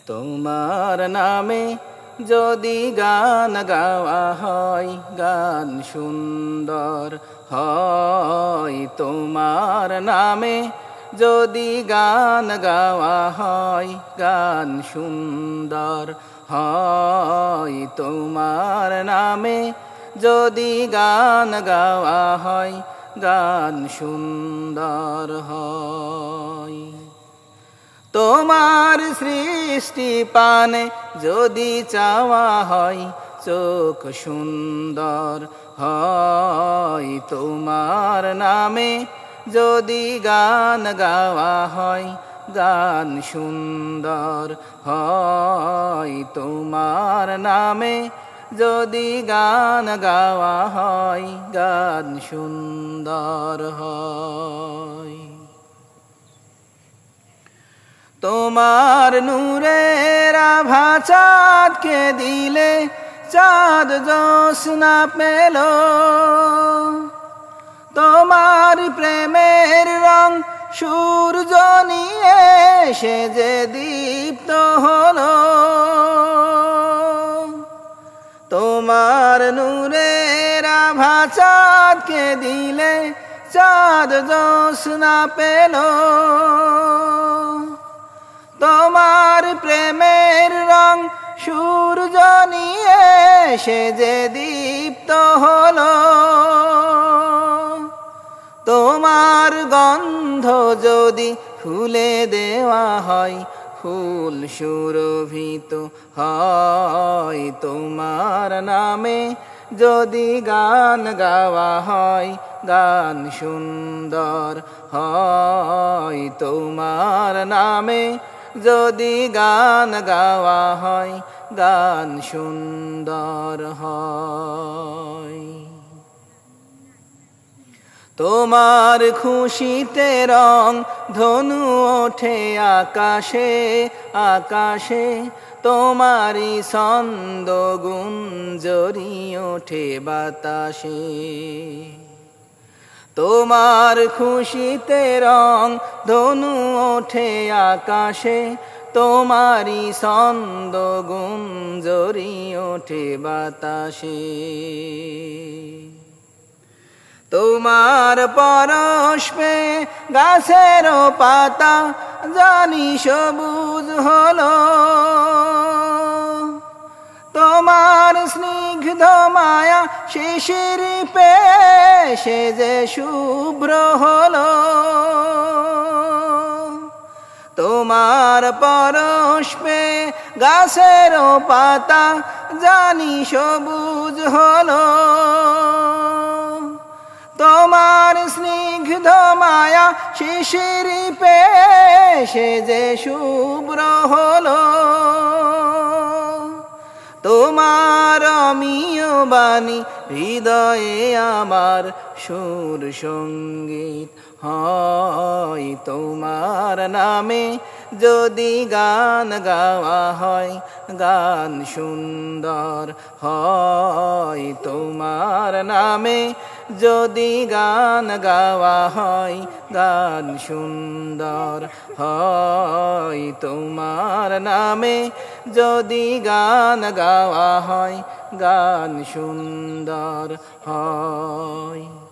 তোমার নামে যদি গান গাওয়া হয় গান সুন্দর হয়। তোমার নামে যদি গান গাওয়া হয় গান সুন্দর হয়। তোমার নামে যদি গান গাওয়া হয় গান সুন্দর হয়। তোমার সৃষ্টি পানে যদি চাওয়া হয় চোখ সুন্দর হয়। তোমার নামে যদি গান গাওয়া হয় গান সুন্দর হয়। তোমার নামে যদি গান গাওয়া হয় গান সুন্দর হয়। তোমার নূরের আভা চাঁদকে দিলে চাঁদ জ্যোৎস্না পেল। তোমার প্রেমের রং সূর্য নিয়ে সে যে দীপ্ত হলো। তোমার নূরের আভা চাঁদকে দিলে চাঁদ জ্যোৎস্না পেল। তোমার প্রেমের রং সূর্য নিয়ে সে যে দীপ্ত হলো। তোমার গন্ধ যদি ফুলে দেওয়া হয় ফুল সুরভিত হয়। তোমার নামে যদি গান গাওয়া হয় গান সুন্দর হয়। তোমার নামে যদি গান গাওয়া হয় গান সুন্দর হয়। তোমার খুশিতে রং ধনু ওঠে আকাশে আকাশে। তোমারি ছন্দ গুঞ্জরি ওঠে বাতাসে। তোমার খুশিতে রং ধনু ওঠে আকাশে। তোমারি ছন্দ গুঞ্জরি ওঠে বাতাসে। তোমার পরশ পেয়ে গাছের পাতা জানি সবুজ হলো। তোমার স্নিগ্ধ মায়া শিশির পেয়ে সে যে শুভ্র হলো। তোমার পরশ পেয়ে গাছের পাতা জানি সবুজ হলো। তোমার স্নিগ্ধ মায়া শিশির পেয়ে সে যে শুভ্র হলো। তোমার অমীয় বাণী হৃদয়ে আমার সুর সঙ্গীত হয়। তোমার নামে যদি গান গাওয়া হয় গান সুন্দর হয়। তোমার নামে যদি গান গাওয়া হয় গান সুন্দর হয়। তোমার নামে যদি গান গাওয়া হয় গান সুন্দর হয়।